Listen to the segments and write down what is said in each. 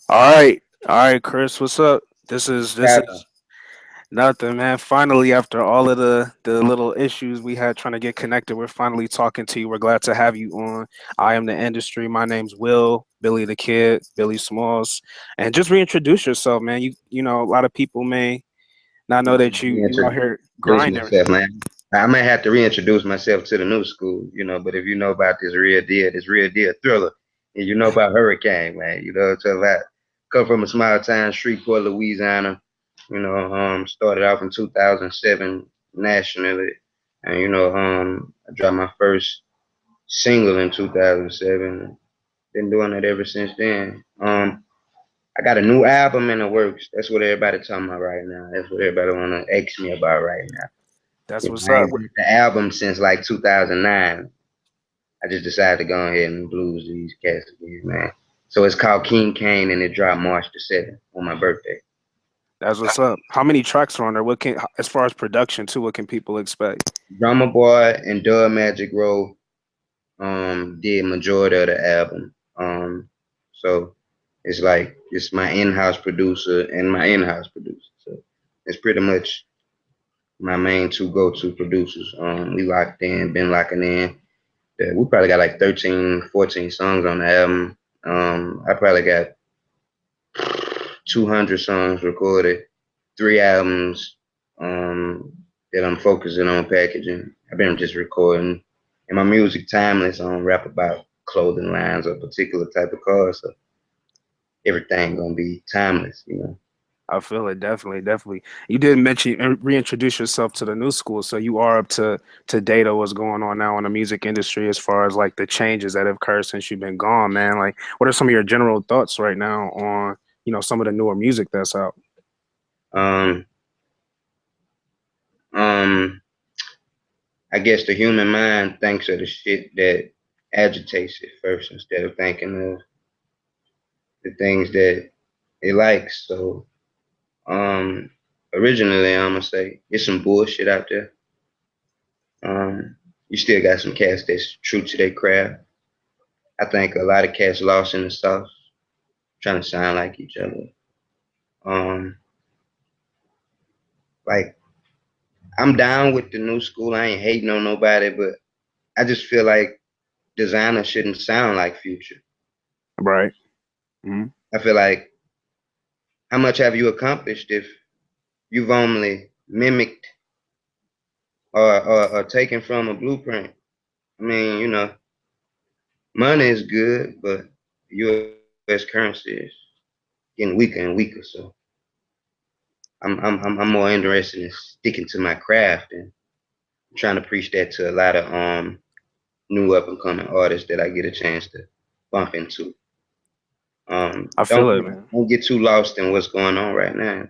All right, Chris, what's up? This is nothing, man. Finally, after all of the little issues we had trying to get connected, we're finally talking to you. We're glad to have you on. I am the industry. My name's Will, Billy the Kid, Billy Smalls, and just reintroduce yourself, man. You know, a lot of people may not know that you out Reintroduce here grinding. myself, man. I might have to reintroduce myself to the new school, but if you know about this real deal thriller, and you know about Hurricane, man, so if I come from a small town, Shreveport, Louisiana, started off in 2007 nationally, and I dropped my first single in 2007. Been doing it ever since then. I got a new album in the works. That's what everybody talking about right now. That's what everybody wanna ask me about right now. That's what's I up. ain't did the album since like 2009. I just decided to go ahead and blues these cats again, man. So it's called King Kane, and it dropped March the 7th on my birthday. That's what's up. How many tracks are on there? What can, as far as production too, what can people expect? Drummer Boy and Dub Magic Roll did majority of the album. So it's like it's my in-house producer and my in-house producer. So it's pretty much my main two go-to producers. We locked in, been locking in. Yeah, we probably got like 13, 14 songs on the album. I probably got 200 songs recorded, three albums that I'm focusing on packaging. I've been just recording, and my music timeless. I don't rap about clothing lines or particular type of cars, so everything gonna be timeless. I feel it definitely, definitely. You did mention and reintroduce yourself to the new school, so you are up to date of what's going on now in the music industry as far as like the changes that have occurred since you've been gone, man. Like, what are some of your general thoughts right now on some of the newer music that's out? Um, um, I guess the human mind thinks of the shit that agitates it first instead of thinking of the things that it likes. So um originally I'm gonna say it's some bullshit out there. You still got some cats that's true to their craft. I think a lot of cats lost in the sauce, trying to sound like each other. Um like I'm down with the new school. I ain't hating on nobody, but I just feel like designer shouldn't sound like future. Right. Mhm. I feel like how much have you accomplished if you've only mimicked or taken from a blueprint? I mean, money is good, but U.S. currency is getting weaker and weaker. So I'm more interested in sticking to my craft and trying to preach that to a lot of new up and coming artists that I get a chance to bump into. I Don't feel it, man. don't get too lost in what's going on right now.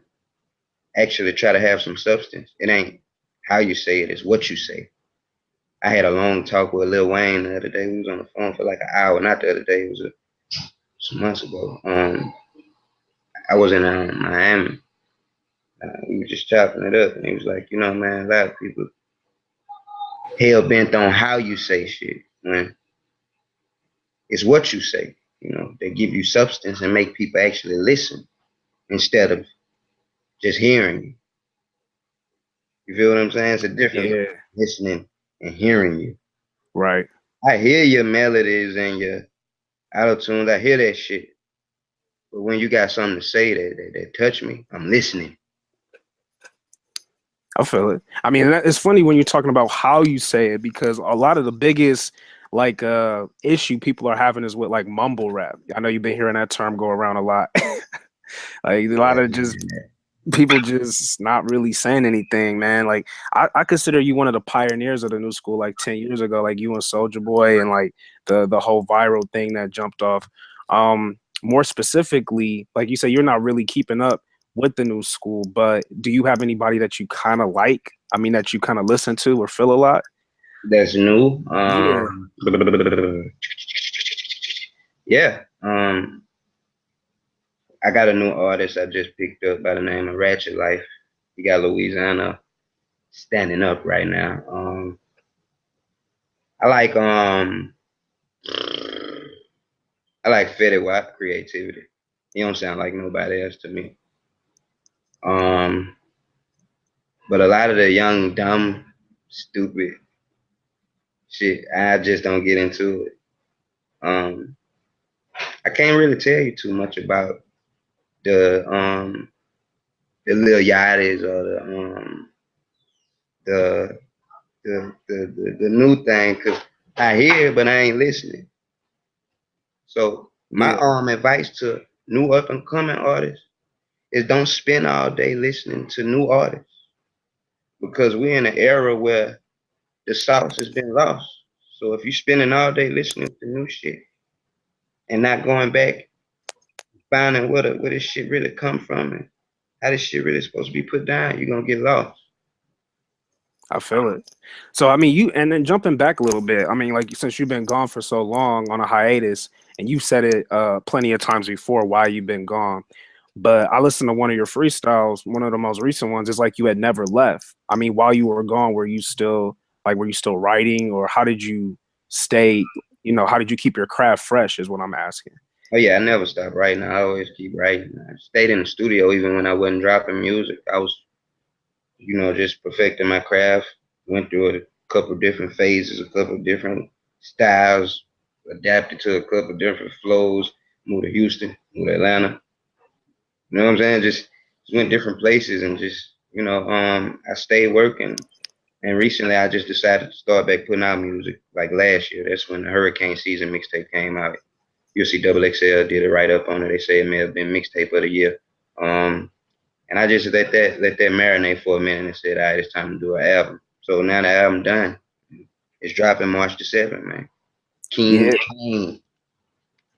Actually, try to have some substance. It ain't how you say it; it's what you say. I had a long talk with Lil Wayne the other day. We was on the phone for like an hour. Not the other day; it was some months ago. I was in Miami. We were just chopping it up, and he was like, man, a lot of people hell bent on how you say shit when it's what you say. They give you substance and make people actually listen instead of just hearing you. You feel what I'm saying? It's a difference Yeah. between listening and hearing you. Right. I hear your melodies and your auto tunes. I hear that shit. But when you got something to say that touch me, I'm listening. I feel it. I mean, it's funny when you're talking about how you say it because a lot of the biggest like issue people are having is with like mumble rap. I know you've been hearing that term go around a lot. Like a lot Yeah, of just people just not really saying anything, man. Like I consider you one of the pioneers of the new school like 10 years ago, like you and Soldier Boy and like the whole viral thing that jumped off. More specifically, like you say, you're not really keeping up with the new school, but do you have anybody that you kind of like? I mean, that you kind of listen to or feel a lot? that's new. Yeah. Yeah. I got a new artist I just picked up by the name of Ratchet Life. He got Louisiana standing up right now. I like I like Fetty Wap creativity. He don't sound like nobody else to me. Um, but a lot of the young, dumb, stupid shit, I just don't get into it. Um, I can't really tell you too much about the Lil Yachty's or the the new thing because I hear it, but I ain't listening. So my Yeah, advice to new up and coming artists is don't spend all day listening to new artists because we're in an era where the sauce has been lost. So if you're spending all day listening to new shit and not going back, finding where this shit really come from and how this shit really supposed to be put down, you're gonna get lost. I feel it. So I mean, you and then jumping back a little bit. I mean, like since you've been gone for so long on a hiatus, and you said it plenty of times before why you've been gone. But I listened to one of your freestyles, one of the most recent ones. It's like you had never left. I mean, while you were gone, were you still writing, or how did you stay? You know, how did you keep your craft fresh? Is what I'm asking. Oh yeah, I never stopped writing. I always keep writing. I stayed in the studio even when I wasn't dropping music. I was, just perfecting my craft. Went through a couple different phases, a couple different styles, adapted to a couple different flows. Moved to Houston, moved to Atlanta. You know what I'm saying? Just went different places and just, I stayed working. And recently I just decided to start back putting out music like last year. That's when the hurricane season mixtape came out. UC Double XL did a write up on it. They say it may have been mixtape of the year. And I just let that marinate for a minute and said, all right, it's time to do an album. So now the album done. It's dropping March the 7th, man. King Yeah. King.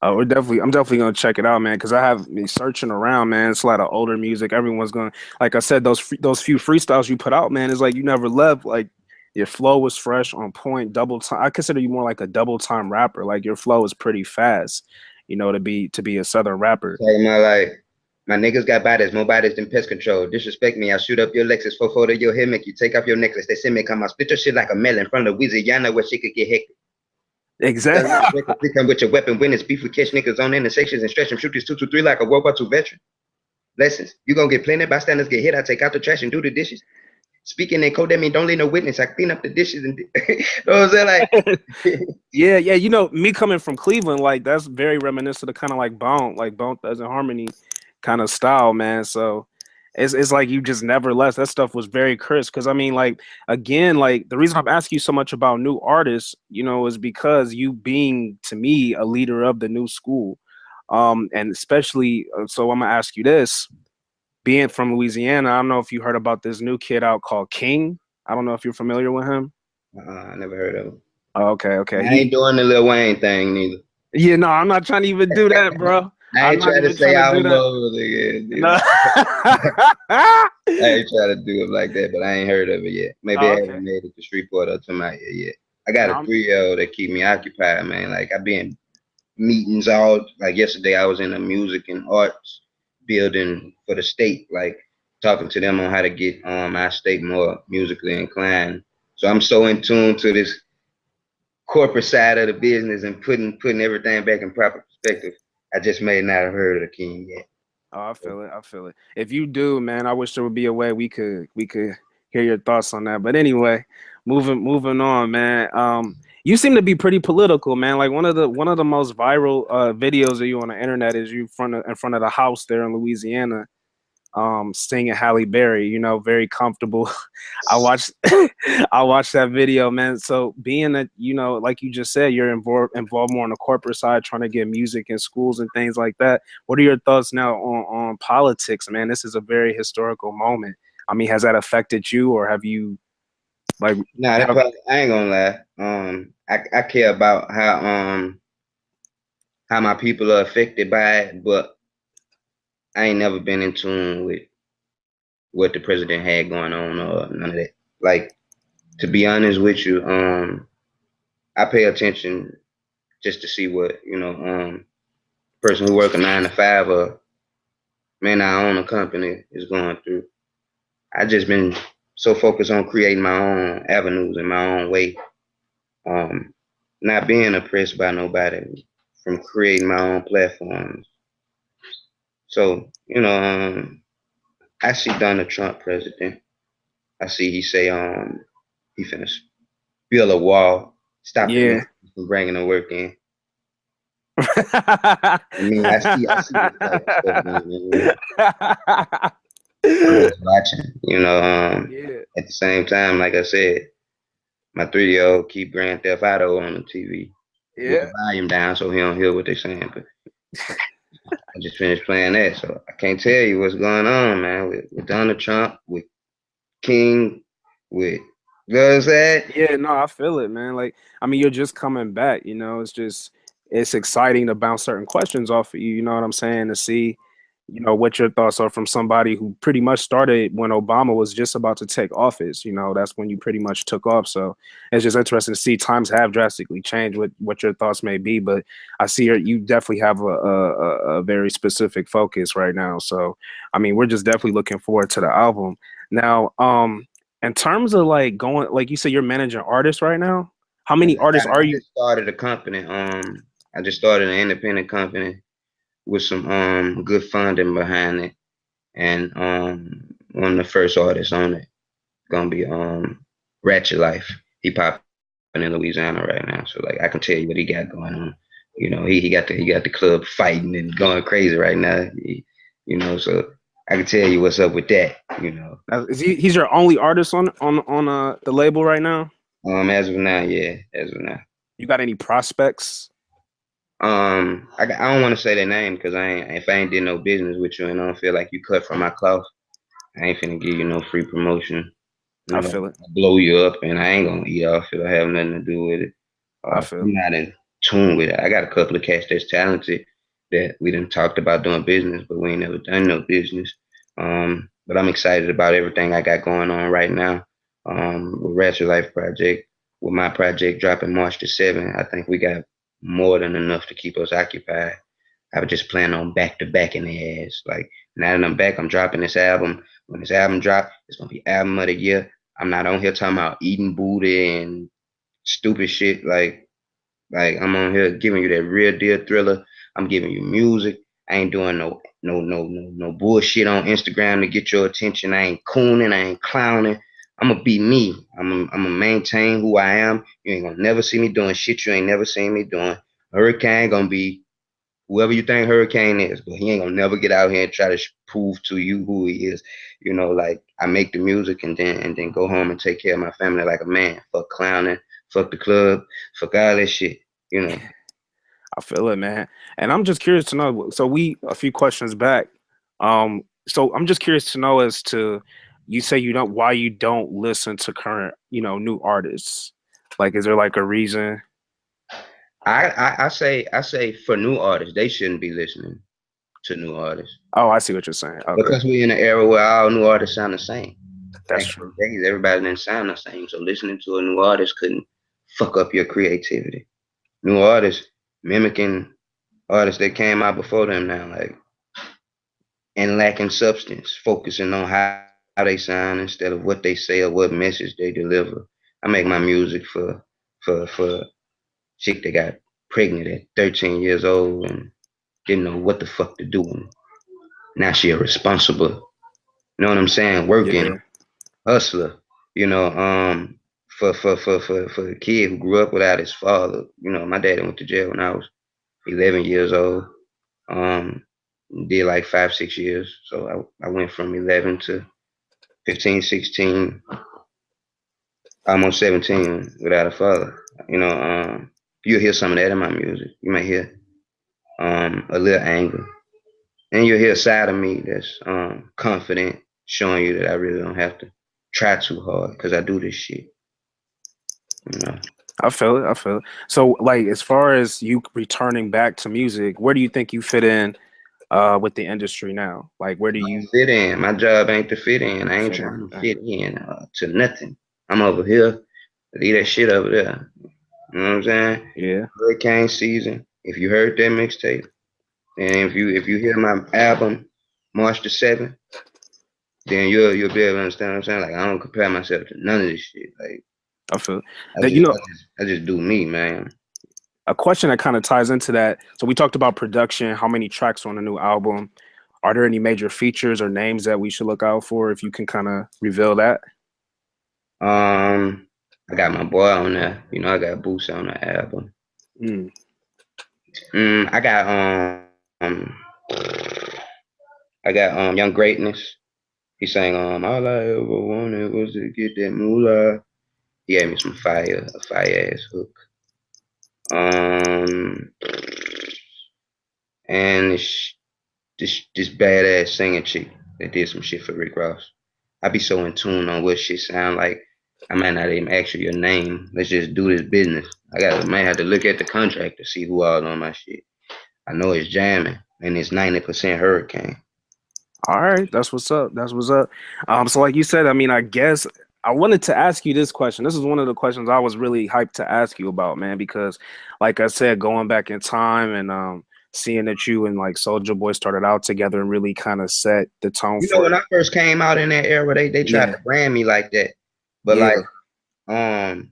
I'm definitely gonna check it out, man, because I have been searching around, man. It's a lot of older music. Everyone's going, like I said, those few freestyles you put out, man, is like you never left. Like your flow was fresh, on point, double time. I consider you more like a double time rapper. Like your flow is pretty fast, to be a southern rapper. Tell my life. My niggas got bodies, more bodies than pest control. Disrespect me, I'll shoot up your Lexus, photo your head, make you take off your necklace. They send me come out, split your shit like a melon from Louisiana where she could get hectic. Exactly. Come with your weapon, witness beef, we catch niggas on intersections and stretch them, shoot these 223 like a World War II veteran. Lessons, you gonna get plenty, bystanders get hit, I take out the trash and do the dishes. Speaking in code, that mean don't leave no witness. I clean up the dishes and you know what I'm saying? Like Yeah, yeah. Me coming from Cleveland, like that's very reminiscent of kind of like Bone Thugs and Harmony kind of style, man. So it's like you just never left. That stuff was very crisp. Because I mean, like again, like the reason I'm asking you so much about new artists, is because you being to me a leader of the new school, and especially. So I'm gonna ask you this: being from Louisiana, I don't know if you heard about this new kid out called King. I don't know if you're familiar with him. I never heard of him. Oh, okay, okay. I ain't doing the Lil Wayne thing neither. Yeah, no, I'm not trying to even do that, bro. I I'm ain't not trying to even say trying to I do don't that. know nigga. No. I ain't trying to do it like that, but I ain't heard of it yet. Maybe Oh, I okay. haven't made it to Streetport or to my ear yet. I got No, a 3-year-old that keep me occupied, man. Like I be in meetings all like yesterday I was in a music and arts building for the state, like talking to them on how to get our state more musically inclined. So I'm so in tune to this corporate side of the business and putting everything back in proper perspective. I just may not have heard of the King yet. oh, I feel it. I feel it. If you do, man, I wish there would be a way we could hear your thoughts on that. But anyway, moving on, man. You seem to be pretty political, man. Like one of the most viral videos of you on the internet is you in front of the house there in Louisiana, singing Halle Berry, very comfortable. I watched I watched that video, man. So being that, like you just said, you're involved more on the corporate side, trying to get music in schools and things like that. What are your thoughts now on politics, man? This is a very historical moment. I mean, has that affected you, or have you like Nah, that have probably, I ain't gonna lie. I care about how my people are affected by it, but I ain't never been in tune with what the president had going on or none of that. Like to be honest with you, I pay attention just to see what person who work a 9 to 5 or man I own a company is going through. I just been so focused on creating my own avenues in my own way, um, not being oppressed by nobody from creating my own platforms. So, I see Donald Trump president. I see he say he finna build a wall, stop the Yeah. Mexicans from bringing the work in. I mean, I see this type of stuff going on. I'm just watching. Yeah. At the same time, like I said, my 3-year-old keep Grand Theft Auto on the TV with the Yeah. volume down so he don't hear what they're saying. But I just finished playing that, so I can't tell you what's going on, man, with Donald Trump, with King, with you know what I'm saying? Yeah, no, I feel it, man. Like, I mean, you're just coming back, it's exciting to bounce certain questions off of you, you know what I'm saying? To see, what your thoughts are from somebody who pretty much started when Obama was just about to take office. That's when you pretty much took off. So it's just interesting to see times have drastically changed what your thoughts may be. But I see you definitely have a very specific focus right now. So, I mean, we're just definitely looking forward to the album. Now, in terms of like going, like you said, you're managing artists right now. How many artists are I you? just started a company. I just started an independent company with some good funding behind it, and one of the first artists on it gonna be Ratchet Life. He popping in Louisiana right now, so like I can tell you what he got going on. He got the club fighting and going crazy right now. So I can tell you what's up with that. He's your only artist on the label right now? As of now, yeah, as of now. You got any prospects? I don't want to say their name because if I ain't did no business with you and I don't feel like you cut from my cloth, I ain't finna give you no free promotion. I feel it. Blow you up and I ain't gonna eat off it or have nothing to do with it. I feel I'm not in tune with it. I got a couple of cats that's talented that we done talked about doing business, but we ain't never done no business. But I'm excited about everything I got going on right now. With Ratchet Life Project, with my project dropping March the 7th, I think we got more than enough to keep us occupied. I was just planning on back to back in the ass. Like now that I'm back, I'm dropping this album. When this album drop, it's gonna be album of the year. I'm not on here talking about eating booty and stupid shit. Like I'm on here giving you that real deal thriller. I'm giving you music. I ain't doing no bullshit on Instagram to get your attention. I ain't cooning. I ain't clowning. I'm gonna be me. I'm gonna maintain who I am. You ain't gonna never see me doing shit you ain't never seen me doing. Hurricane gonna be whoever you think Hurricane is, but he ain't gonna never get out here and try to prove to you who he is. Like I make the music and then go home and take care of my family like a man. Fuck clowning, fuck the club, fuck all that shit. You know. I feel it, man. And I'm just curious to know. So a few questions back. So I'm just curious to know as to you say why you don't listen to current, new artists. Like, is there like a reason? I say for new artists, they shouldn't be listening to new artists Oh, I see what you're saying. Okay, because we're in an era where all new artists sound the same. that's Back in true. the days, everybody didn't sound the same, so listening to a new artist couldn't fuck up your creativity. New artists mimicking artists that came out before them now, like and lacking substance, focusing on how they sound instead of what they say or what message they deliver. I make my music for chick that got pregnant at 13 years old and didn't know what the fuck to do. And now she a responsible, you know what I'm saying, working Yeah, hustler. You know, for the kid who grew up without his father. My dad went to jail when I was 11 years old. Um, did like 5 6 years. So I went from 11 to 15, 16, almost 17 without a father. You'll hear some of that in my music. You might hear a little anger. And you'll hear a side of me that's confident, showing you that I really don't have to try too hard because I do this shit. You know, I feel it. I feel it. So, like, as far as you returning back to music, where do you think you fit in with the industry now? Like, where do I don't you fit in. My job ain't to fit in. I ain't fit in? trying to fit in to nothing. I'm over here. Leave that shit over there. You know what I'm saying? Yeah, Hurricane season. If you heard that mixtape, and if you hear my album March the 7th, then you'll be able to understand what I'm saying. Like I don't compare myself to none of this shit. Like I feel it. I That just I just I just do me, man. a question that kind of ties into that. So we talked about production, how many tracks on a new album. Are there any major features or names that we should look out for if you can kind of reveal that? I got my boy on there. I got Boosie on the album. Mm. I got Young Greatness. He sang All I Ever Wanted Was to Get That Moolah. He gave me a fire ass hook. Um, and this badass singing chick that did some shit for Rick Ross. I be so in tune on what shit sound like. I might not even ask you your name. Let's just do this business. Might have to look at the contract to see who all on my shit. I know it's jamming and it's 90% hurricane. All right, that's what's up. That's what's up. So like you said, I mean, I guess I wanted to ask you this question. This is one of the questions I was really hyped to ask you about, man, because like I said, going back in time and seeing that you and like Soldier Boy started out together and really kind of set the tone When for I first came out in that era, they tried yeah, to brand me like that. But yeah, like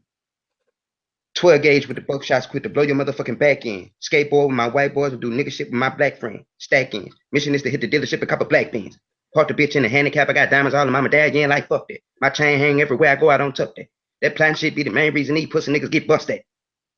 12 gauge with the buckshots quick to blow your motherfucking back in. Skateboard with my white boys will do nigga shit with my black friend. Stack in. Mission is to hit the dealership and cop a black beans. Park the bitch in the handicap. I got diamonds all in my dad. Like fuck that. My chain hang everywhere I go. I don't tuck that. That plan shit be the main reason these pussy niggas get busted.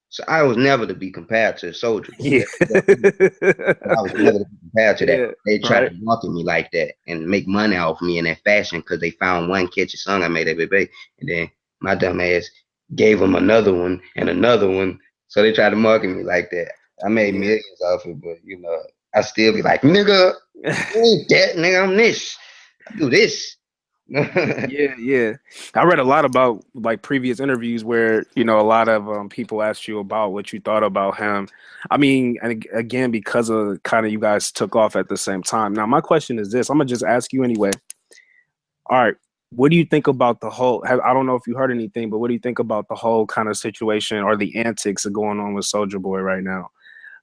So I was never to be compared to a Soldier Boy. yeah, I was never to be compared to that. yeah, They tried right. to market me like that and make money off me in that fashion because they found one catchy song I made every day. And then my dumb ass gave them another one and another one. So they tried to market me like that. I made Yeah. millions off it, but I still be like, nigga, ain't that, nigga, I'm this. I do this. Yeah, yeah. I read a lot about like previous interviews where, a lot of people asked you about what you thought about him. I mean, and again, because of kind of you guys took off at the same time. Now, my question is this. I'm gonna just ask you anyway. All right. What do you think about the whole, I don't know if you heard anything, but what do you think about the whole kind of situation or the antics that going on with Soldier Boy right now?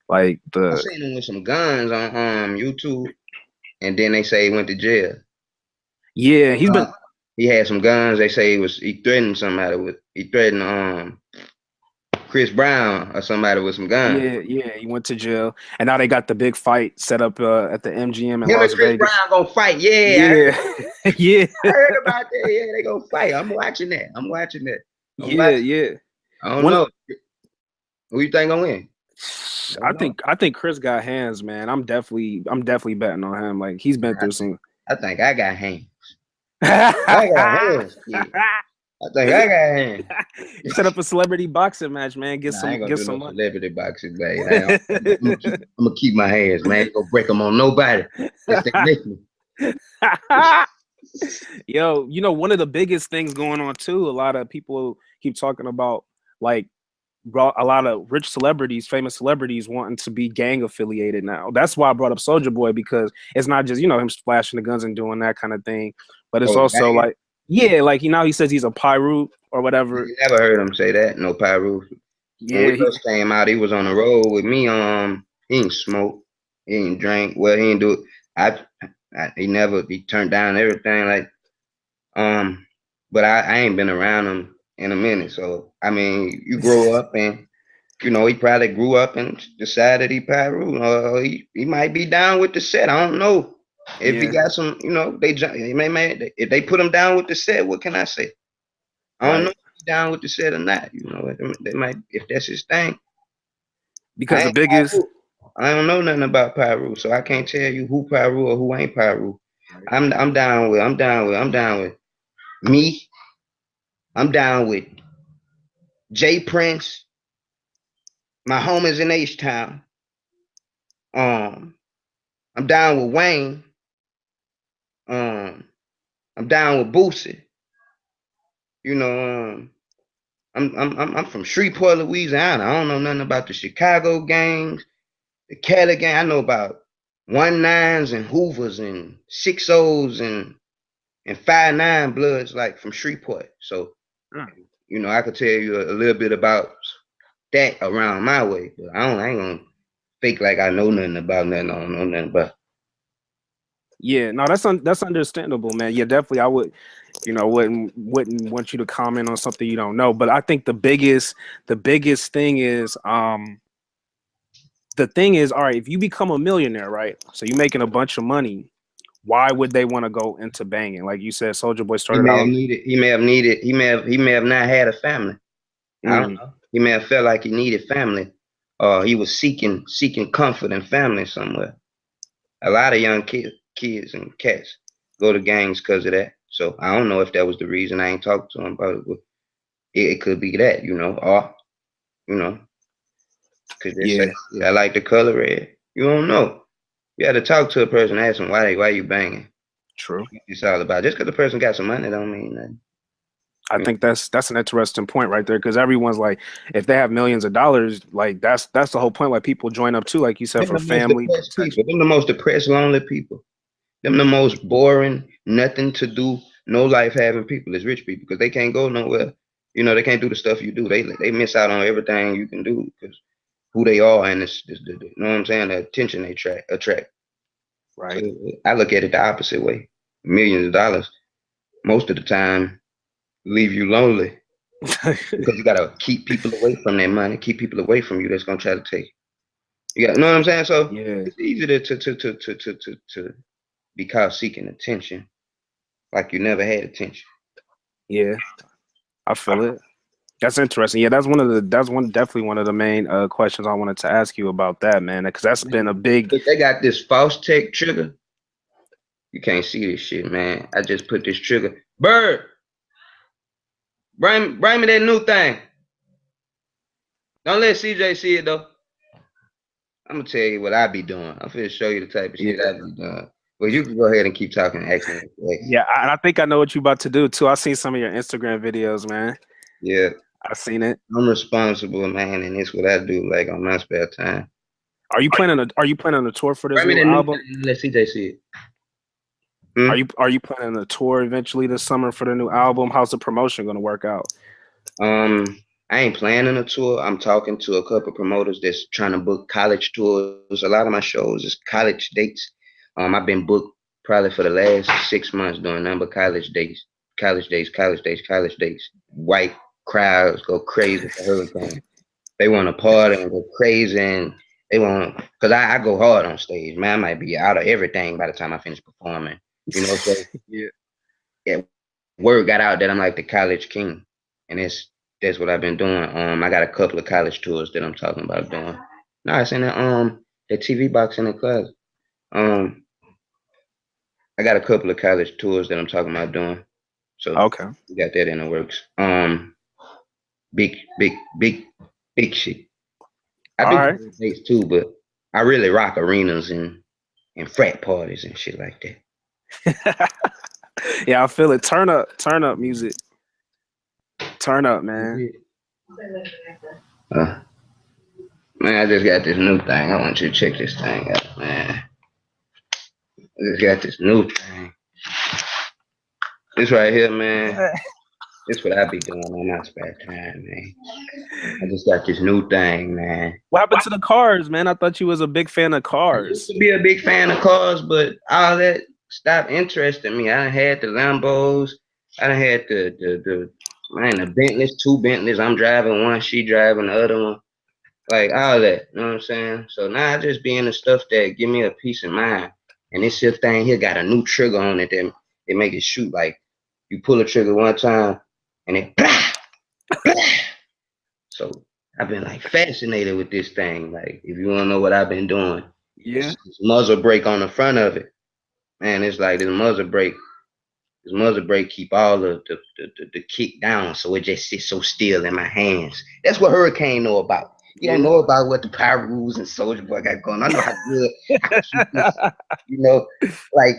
Like I the, seen him with some guns on YouTube, and then they say he went to jail. yeah, he's been, He had some guns. They say he threatened somebody he threatened Chris Brown or somebody with some guns. yeah, yeah, he went to jail. And now they got the big fight set up at the MGM in Him and Las Chris Vegas. Brown gonna fight. Yeah, Yeah, yeah, I heard about that. Yeah, they gonna fight. I'm watching that. I'm watching that. yeah, yeah. I don't One, know. Who you think gonna win? I think Chris got hands, man. I'm definitely betting on him. Like he's been through some. I think I got hands. I got hands. Yeah. I think I got hands. You set up a celebrity boxing match, man. Get I ain't gonna do no money. celebrity boxing, man. I'm gonna keep my hands, man. Ain't gonna break them on nobody. If they make me. Yo, one of the biggest things going on too, a lot of people keep talking about like brought a lot of rich celebrities, famous celebrities wanting to be gang affiliated now. That's why I brought up Soldier Boy, because it's not just, him flashing the guns and doing that kind of thing, but it's also like, yeah, like he says he's a Pyru or whatever. You never heard him say that, no Pyru. Yeah, When we first came out, he was on the road with me. He ain't smoke, he ain't drink. Well, he ain't do it. He turned down everything. Like, but I ain't been around him in a minute. So I mean, you grow up and he probably grew up and decided he Pyru. He might be down with the set. I don't know. If he got some, if they put him down with the set, what can I say? I don't know if he's down with the set or not. They might, if that's his thing. Because the biggest, I don't know nothing about Pyru, so I can't tell you who Pyru or who ain't Pyru. I'm down with me. I'm down with Jay Prince, my homies in H-Town. I'm down with Wayne. I'm down with Boosie. I'm from Shreveport, Louisiana. I don't know nothing about the Chicago gangs, the Cali gang. I know about 1-9s and Hoovers and 6-0s and 5-9 bloods, like from Shreveport. So, I could tell you a little bit about that around my way, but I ain't gonna fake like I know nothing about nothing. I don't know nothing about. Yeah, no, that's understandable, man. Yeah, definitely. I wouldn't want you to comment on something you don't know. But I think the biggest thing is, all right, if you become a millionaire, right? So you're making a bunch of money, why would they want to go into banging? Like you said, Soldier Boy He started may have out. needed. He may have not had a family. I don't Mm, know. He may have felt like he needed family, or he was seeking comfort and family somewhere. A lot of young kids and cats go to gangs because of that. So I don't know if that was the reason. I ain't talked to him about it, but it could be that, or you know, because they say yeah, I like the color red. You don't know. You got to talk to a person, ask them why you banging. true. It's all about just because the person got some money don't mean nothing. I think that's an interesting point right there because everyone's like, if they have millions of dollars, like that's the whole point why people join up too, like you said, Them for the most family depressed protection. people. Them the most depressed, lonely people. Them the most boring, nothing to do, no life having people is rich people because they can't go nowhere. They can't do the stuff you do. They miss out on everything you can do because who they are and you know what I'm saying, the attention they attract. So Right. I look at it the opposite way. Millions of dollars most of the time leave you lonely because you gotta keep people away from that money, keep people away from you that's gonna try to take. You got, know what I'm saying? So Yeah, it's easy to be caught seeking attention like you never had attention. yeah, I feel it. That's interesting. Yeah, that's definitely one of the main questions I wanted to ask you about that, man, because that's been a big. Look, they got this false tech trigger. You can't see this shit, man. I just put this trigger. Bird, bring me that new thing. Don't let CJ see it though. I'm gonna tell you what I be doing. I'm finna show you the type of shit Yeah, I be doing. Well, you can go ahead and keep talking and ask me. yeah, I think I know what you about to do too. I seen some of your Instagram videos, man. Yeah, I seen it. I'm responsible, man, and it's what I do, like on my spare time. Are you planning a tour for this Bring me new that new album? thing. Let CJ see it. Hmm? Are you planning a tour eventually this summer for the new album? How's the promotion going to work out? I ain't planning a tour. I'm talking to a couple promoters that's trying to book college tours. A lot of my shows is college dates. I've been booked probably for the last 6 months doing number college dates, college dates, college dates, college dates. White crowds go crazy for Hurricane. They want to party and go crazy, and they want because I go hard on stage. Man, I might be out of everything by the time I finish performing. So Yeah. yeah, word got out that I'm like the college king, and that's what I've been doing. I got a couple of college tours that I'm talking about doing. No, it's in the TV box in the closet. Um, I got a couple of college tours that I'm talking about doing, so Okay. we got that in the works. Big, big, big, big shit. I All do right. dates too, but I really rock arenas and frat parties and shit like that. Yeah, I feel it. Turn up music. Turn up, man. Uh, Man, I just got this new thing. I want you to check this thing out, man. I just got this new thing. This right here, man. This what I be doing on my spare time, man. I just got this new thing, man. What happened to the cars, man? I thought you was a big fan of I used cars. to be a big fan of cars, but all that stopped interesting me. I done had the Lambos. I done had the Bentleys, two Bentleys. I'm driving one, she driving the other one. Like all that, you know what I'm saying? So now I just be in the stuff that give me a peace of mind. And this here thing here got a new trigger on it that it make it shoot like you pull a trigger one time and it blah, blah. So I've been like fascinated with this thing. Like if you wanna know what I've been doing, Yeah. this muzzle brake on the front of it. Man, it's like this muzzle brake keep all the kick down so it just sits so still in my hands. That's what Hurricane know about. He don't Yeah. know about what the power rules and Soldier Boy got going. I know how good I can keep this. You know, like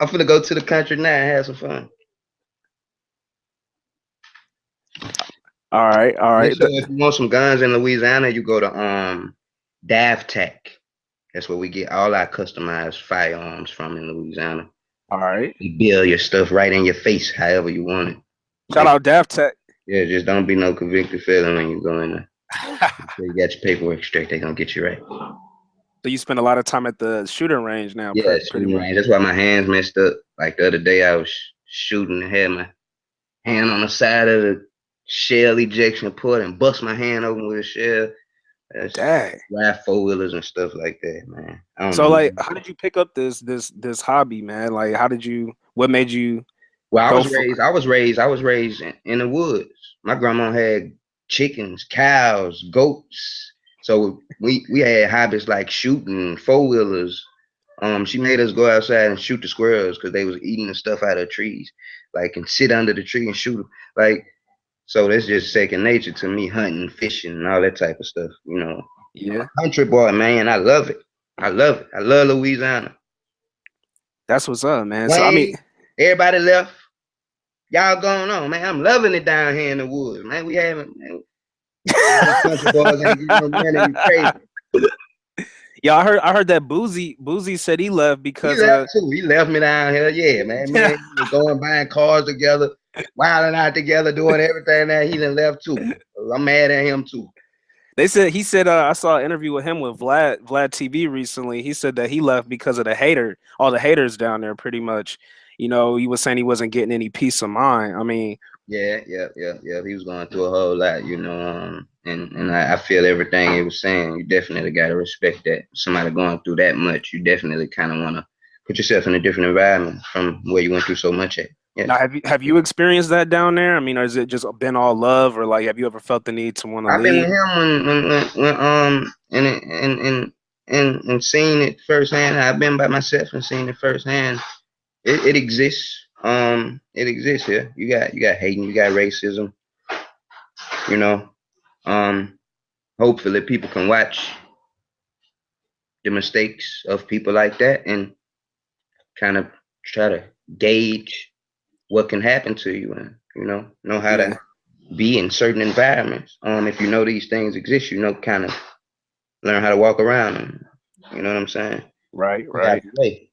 I'm finna go to the country now and have some fun. All right. All And right. so if you want some guns in Louisiana, you go to DavTech. That's where we get all our customized firearms from in Louisiana. All right. You build your stuff right in your face, however you want it. Shout Like, out Daft Tech. yeah, just don't be no convicted felon when you go in there. So you got your paperwork straight, they're gonna get you right. So you spend a lot of time at the shooting range now, Yeah, pretty shooting much. range. That's why my hands messed up. Like the other day, I was shooting and had my hand on the side of the shell ejection port and bust my hand open with a shell. That's Dang. ride four wheelers and stuff like that, man. I don't So know. like, how did you pick up this hobby, man? Like, how did you? What made you Well, go for? I was raised in the woods. My grandma had chickens, cows, goats. So we had hobbies like shooting, four wheelers. She made us go outside and shoot the squirrels because they was eating the stuff out of the trees, like and sit under the tree and shoot them. Like so, that's just second nature to me, hunting, fishing, and all that type of stuff. You know, I'm Yeah, a country boy, man. I love it. I love it. I love Louisiana. that's what's up, man. So I mean, Wayne, everybody left. Y'all going on, man. I'm loving it down here in the woods, man. We haven't, man. These country boys ain't getting no money. You crazy. yeah, I heard that Boozy said he left He because left too. He left me down here. Yeah, man. Me yeah. and him was going buying cars together, wilding out together, doing everything that he done left too. I'm mad at him too. They said he said I saw an interview with him with Vlad TV recently. He said that he left because of all the haters down there pretty much. You know, he was saying he wasn't getting any peace of mind. I mean, Yeah, yeah, yeah, yeah. He was going through a whole lot, and I feel everything he was saying. You definitely got to respect that. Somebody going through that much, you definitely kind of want to put yourself in a different environment from where you went through so much at. now Yes, have you experienced that down there? I mean, or has it just been all love, or like have you ever felt the need to want to I've been with leave? him when and seen it firsthand. I've been by myself and seen it firsthand. It exists. It exists here. You got hating, you got racism. You know, um, hopefully people can watch the mistakes of people like that and kind of try to gauge what can happen to you and know how to Yeah, be in certain environments. If you know these things exist, kind of learn how to walk around them. You know what I'm saying? right, Stay out right. the way.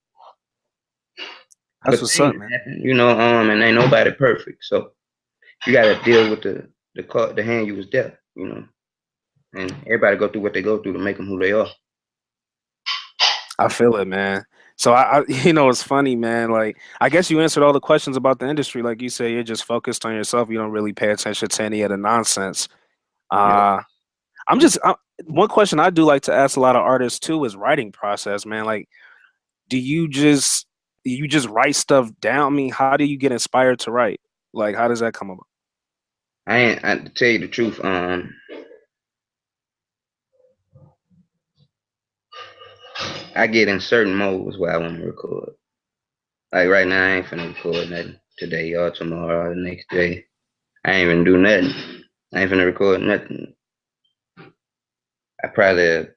That's But what's up, things man. happen, and ain't nobody perfect. So you gotta deal with the hand you was dealt. And everybody go through what they go through to make them who they are. I feel it, man. So it's funny, man. Like, I guess you answered all the questions about the industry. Like you say, you're just focused on yourself. You don't really pay attention to any of the nonsense. Yeah. Uh, I'm just one question I do like to ask a lot of artists too is writing process, man. Like, do you just write stuff down? I mean, how do you get inspired to write? Like, how does that come about? To tell you the truth, I get in certain modes where I want to record. Like right now, I ain't finna record nothing today or tomorrow or the next day. I ain't even do nothing. I ain't finna record nothing. I probably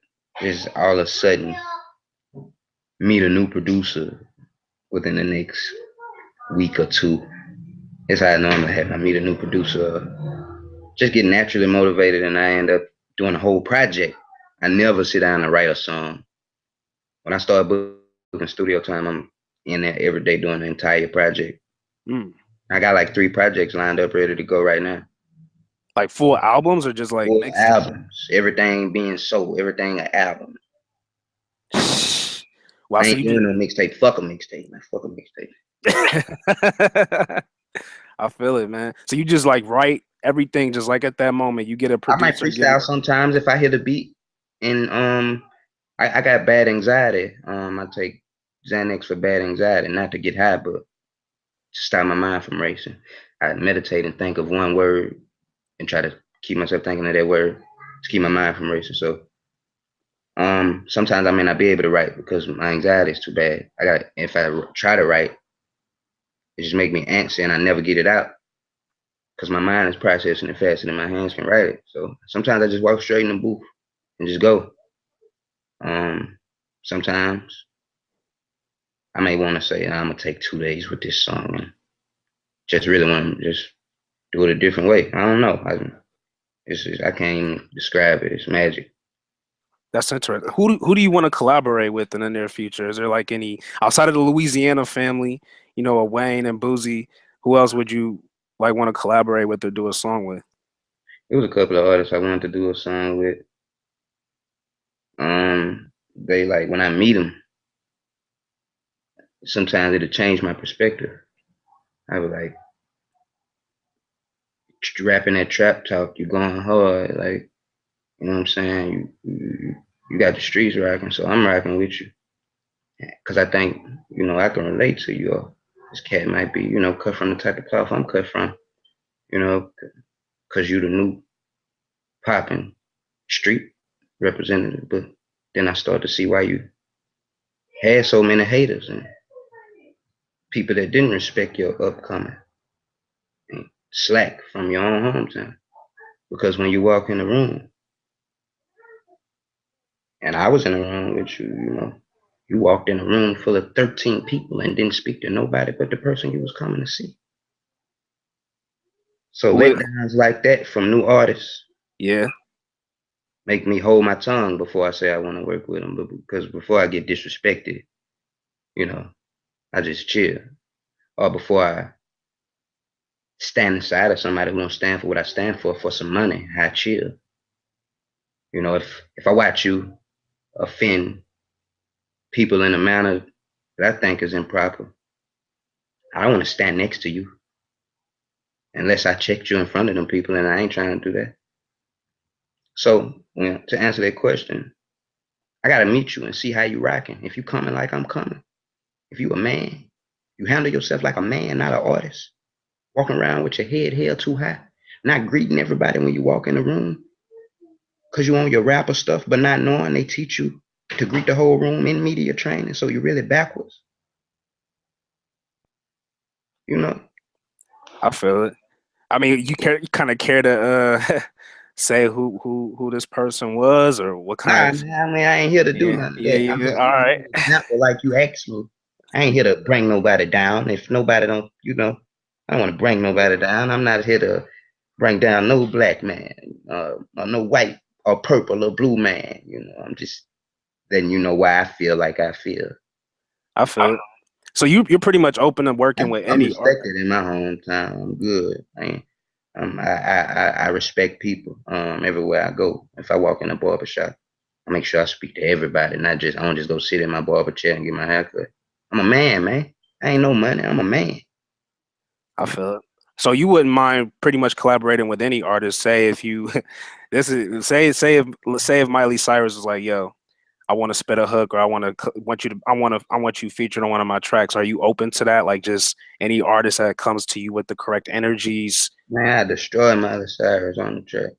just all of a sudden meet a new producer within the next week or two. It's how I normally happen. I meet a new producer, just get naturally motivated, and I end up doing a whole project. I never sit down and write a song. When I start booking studio time, I'm in there every day doing the entire project. Mm. I got like 3 projects lined up ready to go right now. Like full albums or just like Full mixtape? albums, everything being sold, everything an album. Wow, I so ain't you doing just no mixtape. Fuck a mixtape, man. Fuck a mixtape. I feel it, man. So you just like write everything just like at that moment. You get a I might producer, give freestyle you sometimes if I hit a beat, and I got bad anxiety. I take Xanax for bad anxiety, not to get high, but to stop my mind from racing. I meditate and think of one word and try to keep myself thinking of that word to keep my mind from racing. So sometimes I may not be able to write because my anxiety is too bad. If I try to write, it just make me antsy and I never get it out because my mind is processing it faster than my hands can write it. So sometimes I just walk straight in the booth and just go. Um, Sometimes I may want to say I'm gonna take 2 days with this song and just really want to just do it a different way. I don't know. I can't even describe it. It's magic. that's interesting. Who do you want to collaborate with in the near future? Is there like any outside of the Louisiana family, a Wayne and Boozy, who else would you like want to collaborate with or do a song with? It was a couple of artists I wanted to do a song with. They like when I meet them, sometimes it'll change my perspective. I was like rapping that trap talk, you going hard, like You know what I'm saying? You got the streets rocking, so I'm rocking with you. Cause I think, I can relate to you. Or this cat might be, cut from the type of cloth I'm cut from, you know, cause you the new popping street representative. But then I start to see why you had so many haters and people that didn't respect your upcoming and slack from your own hometown. Because when you walk in the room, and I was in the room with you, you walked in a room full of 13 people and didn't speak to nobody but the person you was coming to see. So What? letdowns like that from new artists Yeah. make me hold my tongue before I say I want to work with them. But because before I get disrespected, you know, I just chill. Or before I stand inside of somebody who don't stand for what I stand for some money, I chill. If I watch you offend people in a manner that I think is improper, I don't want to stand next to you unless I checked you in front of them people, and I ain't trying to do that. So, to answer that question, I gotta meet you and see how you rocking. If you coming like I'm coming, if you a man, you handle yourself like a man, not an artist. Walking around with your head held too high, not greeting everybody when you walk in the room, cause you on your rapper stuff, but not knowing they teach you to greet the whole room in media training, so you're really backwards. You know, I feel it. I mean, you kind of care to say who this person was or what kind nah, of man, I mean, I ain't here to do yeah, none of yeah, that. I'm yeah. just All giving right. you an example, like you asked me. I ain't here to bring nobody down. If nobody don't, I don't want to bring nobody down. I'm not here to bring down no black man, or no white or purple or blue man. I'm just letting you know why I feel like I feel. I feel it. So you're pretty much open to working I'm, with I'm any art. respected in my hometown. I'm good. I respect people everywhere I go. If I walk in a barber shop, I make sure I speak to everybody, not just I don't just go sit in my barber chair and get my hair cut. I'm a man, man. I ain't no money. I'm a man. I feel it. So you wouldn't mind pretty much collaborating with any artist. Say if you this is say if Miley Cyrus was like, yo, I want to spit a hook or I want you featured on one of my tracks. Are you open to that? Like just any artist that comes to you with the correct energies. Man, I destroy Miley Cyrus on the track.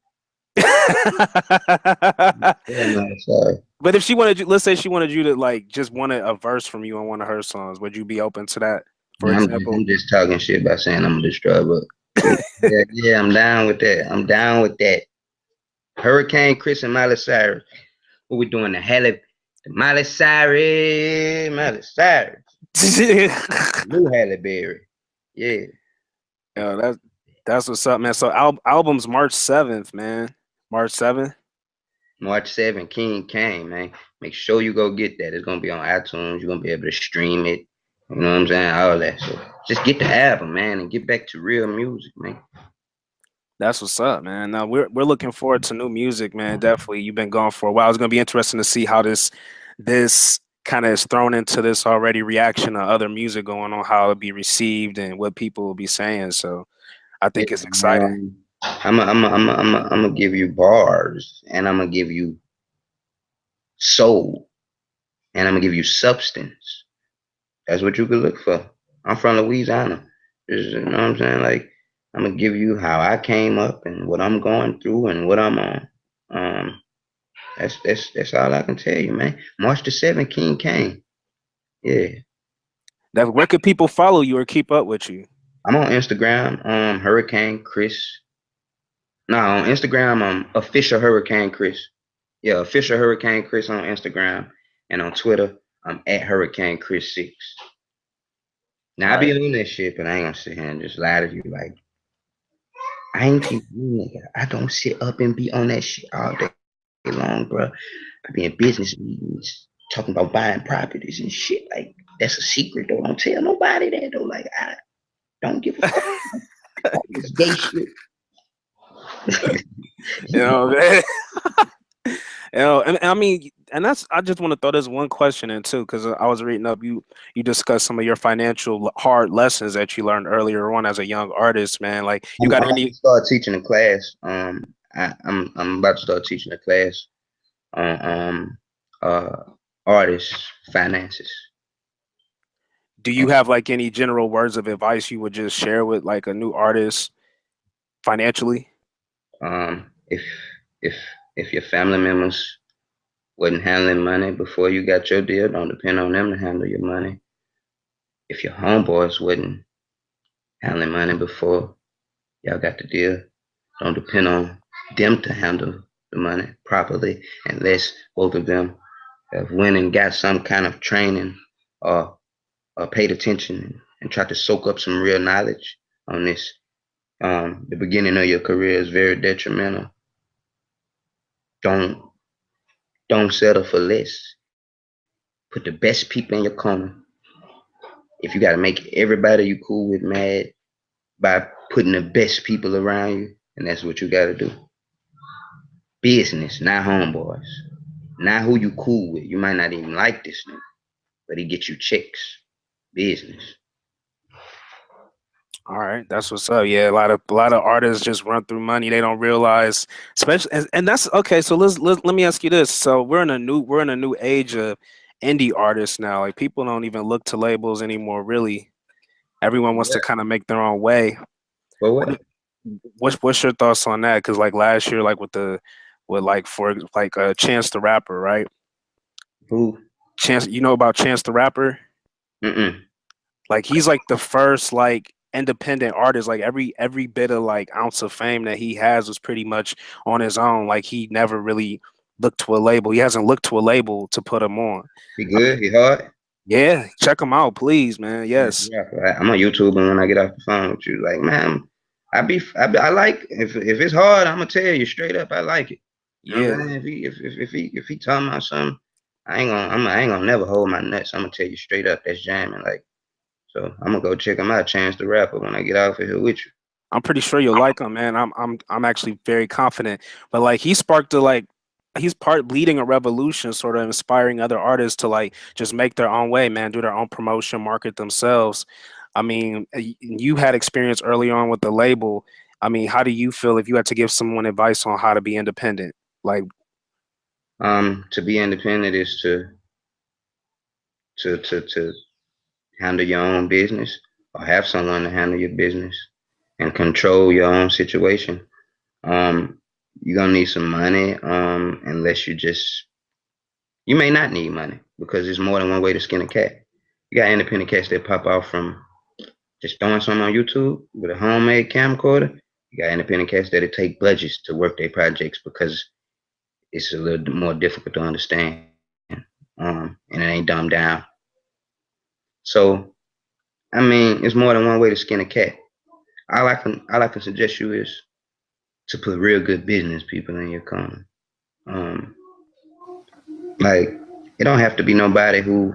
Destroy Miley Cyrus. But if she wanted you, let's say she wanted you to like just wanted a verse from you on one of her songs, would you be open to that? For Yeah, I'm just, example. I'm just talking shit by saying I'm a destroyer, but yeah, yeah, I'm down with that. I'm down with that. Hurricane Chris and Miley Cyrus. What we doing? Miley Cyrus, Miley Cyrus, New Halle Berry. Yeah. Yeah, that's what's up, man. So album's March 7th, man. March 7th. March 7th, King came, man. Make sure you go get that. It's gonna be on iTunes. You're gonna be able to stream it. You know what I'm saying? All that. So just get the album, man, and get back to real music, man. That's what's up, man. Now we're looking forward to new music, man. Definitely. You've been gone for a while. It's gonna be interesting to see how this kind of is thrown into this already reaction to other music going on, how it'll be received and what people will be saying. So I Yeah, think it's exciting. I'm gonna give you bars, and I'm gonna give you soul, and I'm gonna give you substance. That's what you could look for. I'm from Louisiana. You know what I'm saying? Like, I'm gonna give you how I came up and what I'm going through and what I'm on. Um, that's all I can tell you, man. March the 7th, King came. Yeah. That where could people follow you or keep up with you? I'm on Instagram, Hurricane Chris. No, on Instagram, official Hurricane Chris. Yeah, official Hurricane Chris on Instagram. And on Twitter, I'm at Hurricane Chris 6. Now I All be right. on that shit, but I ain't gonna sit here and just lie to you. Like, I ain't keep nigga. I don't sit up and be on that shit all day long, bro. I be in business meetings talking about buying properties and shit. Like, that's a secret though. Don't tell nobody that though. Like, I don't give a fuck. All this gay shit. You know, man. And I mean, and that's I just want to throw this one question in too, because I was reading up you discussed some of your financial hard lessons that you learned earlier on as a young artist, man. Like you I'm got gonna any? start teaching a class. I'm about to start teaching a class on uh artists finances. Do you have like any general words of advice you would just share with like a new artist financially? If if if your family members wasn't handling money before you got your deal, don't depend on them to handle your money. If your homeboys wasn't handling money before y'all got the deal, don't depend on them to handle the money properly unless both of them have went and got some kind of training or, or paid attention and tried to soak up some real knowledge on this. The beginning of your career is very detrimental. Don't don't settle for less. Put the best people in your corner. If you got to make everybody you cool with mad by putting the best people around you, and that's what you got to do. Business, not homeboys, not who you cool with. You might not even like this nigga, but he get you chicks. Business. All right, that's what's up. Yeah, a lot of artists just run through money. They don't realize, especially, and that's okay. So let me ask you this. So we're in a new age of indie artists now. Like people don't even look to labels anymore. Really, everyone wants to Yeah. kind of make their own way. For What what? what's your thoughts on that? Because like last year, like with like for like Chance the Rapper, right? Who? Chance, you know about Chance the Rapper? Mm-mm. Like he's like the first like independent artist. Like every bit of like ounce of fame that he has was pretty much on his own. Like he never really looked to a label. He hasn't looked to a label to put him on. He I good? mean, He hard? yeah, check him out, please, man. Yes, Yes, yeah. I'm on YouTube, and when I get off the phone with you, like, man, I like if it's hard, I'm gonna tell you straight up, I like it. You know what yeah. I'm saying? If he talking about something, I ain't gonna never hold my nuts. I'm gonna tell you straight up, that's jamming. Like, so I'm gonna go check him out, Chance the Rapper, when I get off of here with you. I'm pretty sure you'll like him, man. I'm actually very confident. But like he sparked a like he's part leading a revolution, sort of inspiring other artists to like just make their own way, man, do their own promotion, market themselves. I mean, you had experience early on with the label. I mean, how do you feel if you had to give someone advice on how to be independent? Like, To be independent is to handle your own business or have someone to handle your business and control your own situation. Um, you're gonna need some money, unless you may not need money because there's more than one way to skin a cat. You got independent cats that pop out from just throwing something on YouTube with a homemade camcorder. You got independent cats that take budgets to work their projects because it's a little more difficult to understand, and it ain't dumbed down. So I mean, it's more than one way to skin a cat. All I can suggest you is to put real good business people in your corner. Um, like it don't have to be nobody who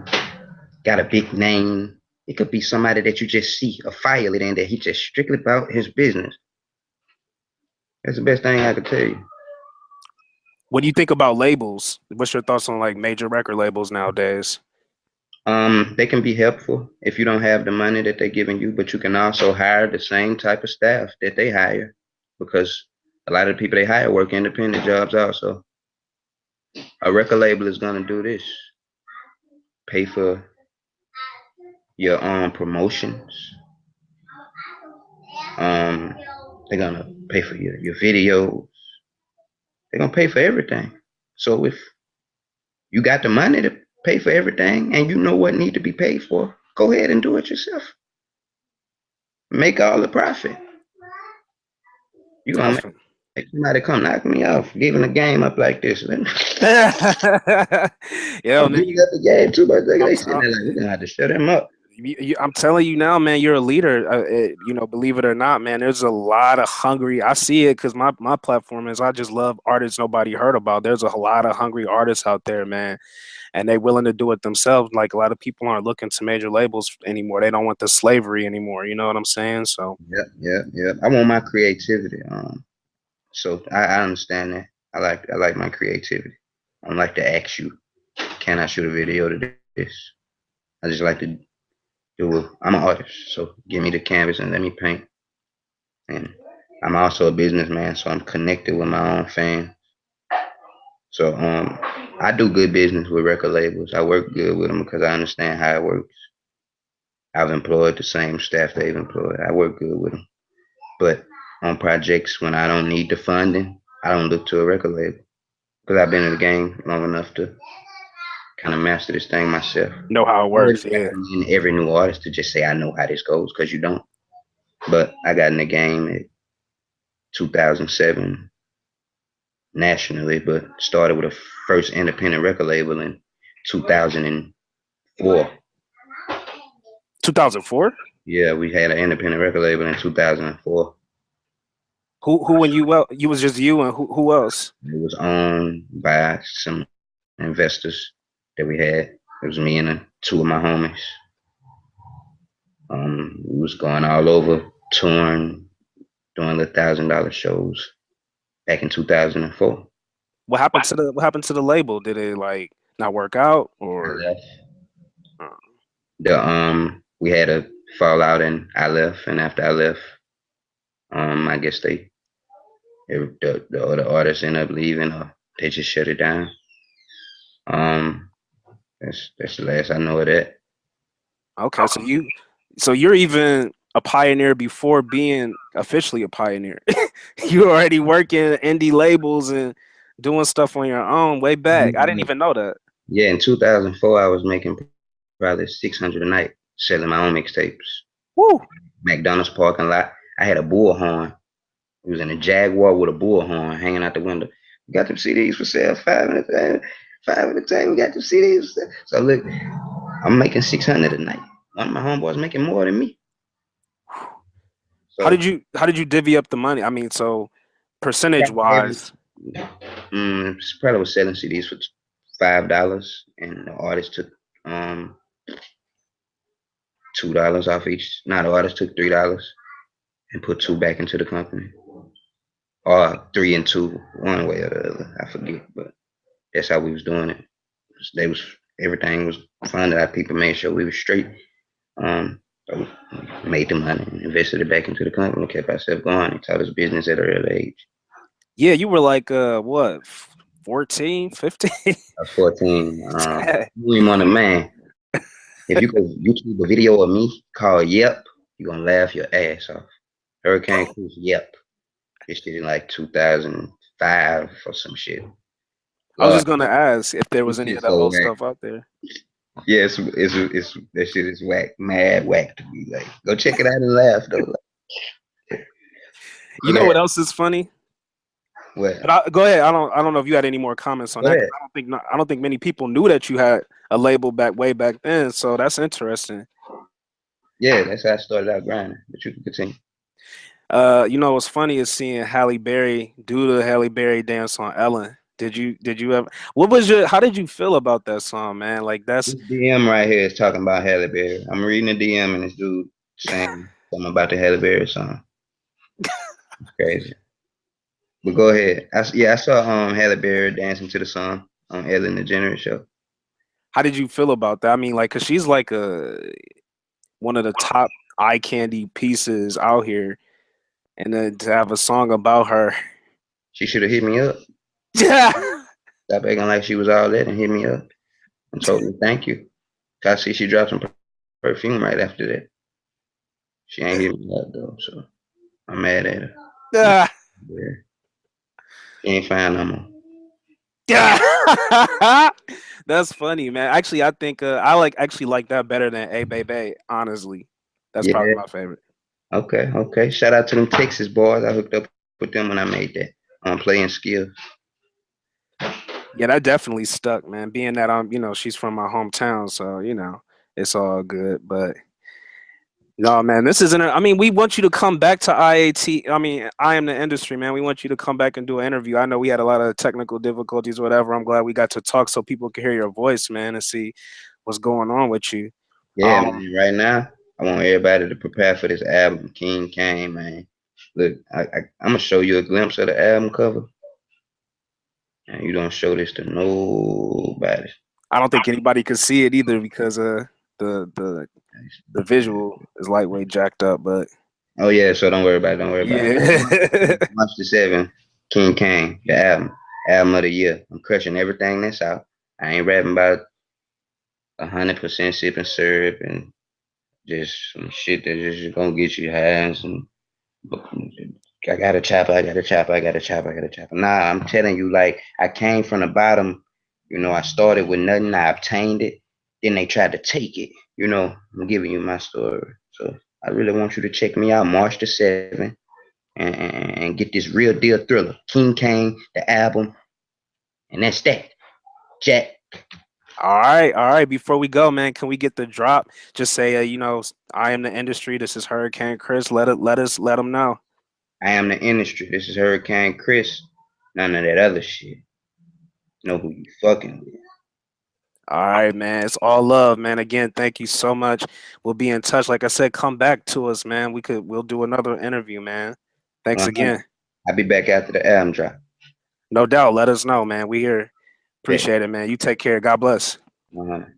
got a big name. It could be somebody that you just see a file it in that he just strictly about his business. That's the best thing I could tell you. what do you think about labels? What's your thoughts on like major record labels nowadays? They can be helpful if you don't have the money that they're giving you, but you can also hire the same type of staff that they hire because a lot of the people they hire work independent jobs also. A record label is gonna do this: pay for your promotions. Um, they're gonna pay for your videos. They're gonna pay for everything. So if you got the money to pay for everything and you know what need to be paid for, go ahead and do it yourself. Make all the profit. You I gonna feel- make somebody come knock me off, giving the game up like this. I'm Yo, man, giving up the game too much. I'm, They sitting there like we're gonna have to shut him up. I'm telling you now, man, you're a leader. Believe it or not, man, there's a lot of hungry. I see it because my platform is I just love artists nobody heard about. There's a lot of hungry artists out there, man, and they willing to do it themselves. Like a lot of people aren't looking to major labels anymore. They don't want the slavery anymore. You know what I'm saying? So Yeah. I want my creativity. So I understand that. I like my creativity. I don't like to ask you, can I shoot a video to this? I just like to do it. I'm an artist, so give me the canvas and let me paint. And I'm also a businessman, so I'm connected with my own fans. So I do good business with record labels. I work good with them because I understand how it works. I've employed the same staff they've employed. I work good with them. But on projects when I don't need the funding, I don't look to a record label because I've been in the game long enough to kind of master this thing myself. Know how it I wouldn't works. Yeah. recommend every new artist to just say I know how this goes because you don't. But I got in the game at 2007 nationally, but started with a first independent record label in 2004. 2004. Yeah, we had an independent record label in 2004. Who and you? Well, you was just you and who else? It was owned by some investors that we had. It was me and two of my homies. We was going all over, touring, doing the $1,000 shows back in 2004. What happened to the label? Did it like not work out I or? left. Uh, We had a fallout and I left, and after I left, I guess the other artists ended up leaving or they just shut it down. Um, that's the last I know of that. okay, so you're even a pioneer before being officially a pioneer. You already working indie labels and doing stuff on your own way back. I didn't even know that. Yeah, in 2004, I was making probably 600 a night selling my own mixtapes. Woo! McDonald's parking lot. I had a bullhorn. It was in a Jaguar with a bullhorn hanging out the window. We got them CDs for sale, five at a time. Five at a time. We got them CDs for sale. So look, I'm making 600 a night. One of my homeboys making more than me. So How did you divvy up the money? I mean, so percentage wise. probably was selling CDs for $5, and the artist took $2 off each. Not the artist took $3 and put two back into the company, or three and two, one way or the other. I forget, but that's how we was doing it. They was everything was funded. Our people made sure we were straight. So we made the money and invested it back into the company, kept ourselves going, and taught us business at an early age. Yeah, you were like what, 14, 15? I was 14. You want a man. If you could YouTube a video of me called Yep, you're gonna laugh your ass off. Hurricane Cruise Yep. This shit in like 2005 or some shit. I was Lord, just gonna ask if there was this any of shit's that so old whack. stuff out there. Yeah, it's that shit is whack, mad whack to me. Like, go check it out and laugh though. You Go know what ahead. else is funny? What? But go ahead. I don't know if you had any more comments on Go that. 'Cause ahead. I don't think many people knew that you had a label way back then. So that's interesting. Yeah, that's how I started out grinding. But you can continue. You know what's funny is seeing Halle Berry do the Halle Berry dance on Ellen. Did you ever? What was your? How did you feel about that song, man? Like that's This DM right here is talking about Halle Berry. I'm reading the DM and this dude saying something about the Halle Berry song. Crazy. But go ahead. I saw Halle Berry dancing to the song on Ellen DeGeneres show. how did you feel about that? I mean, like, cause she's like one of the top eye candy pieces out here, and then to have a song about her. She should have hit me up. Yeah. Stop acting like she was all that and hit me up and told me thank you. I see she dropped some perfume right after that. She ain't hit me up though, so I'm mad at her. Yeah. She ain't fine no more. Yeah. That's funny, man. Actually, I think I actually like that better than A Baby. Honestly, that's probably Yeah. my favorite. Okay. Shout out to them Texas boys. I hooked up with them when I made that on playing skills. Yeah, that definitely stuck, man. Being that she's from my hometown, so it's all good. But no, man, this isn't. I mean, we want you to come back to IAT. I mean, I am the industry, man. We want you to come back and do an interview. I know we had a lot of technical difficulties, whatever. I'm glad we got to talk so people can hear your voice, man, and see what's going on with you. Yeah, man. Right now, I want everybody to prepare for this album, King Kane, man. Look, I'm gonna show you a glimpse of the album cover, and you don't show this to nobody. I don't think anybody could see it either because the the visual is lightweight jacked up, but Oh yeah, so don't worry about it. Don't worry about it. Yeah. March the 7th, King Kane, the album of the year. I'm crushing everything that's out. I ain't rapping about 100% sipping syrup and just some shit that just gonna get you high and some. I got a chopper. I got a chopper. I got a chopper. I got a chopper. Nah, I'm telling you, like I came from the bottom. I started with nothing. I obtained it. Then they tried to take it. I'm giving you my story. So I really want you to check me out March the 7th and get this real deal thriller. King Kane, the album, and that's that. Jack. All right, all right. Before we go, man, can we get the drop? Just say, I am the industry. This is Hurricane Chris. Let them know. I am the industry. This is Hurricane Chris. None of that other shit. Know who you fucking with. All right, man. It's all love, man. Again, thank you so much. We'll be in touch. Like I said, come back to us, man. We'll do another interview, man. Thanks 100. again. I'll be back after the album drop. No doubt. Let us know, man. We here. Bet. Appreciate it, man. You take care. God bless. 100.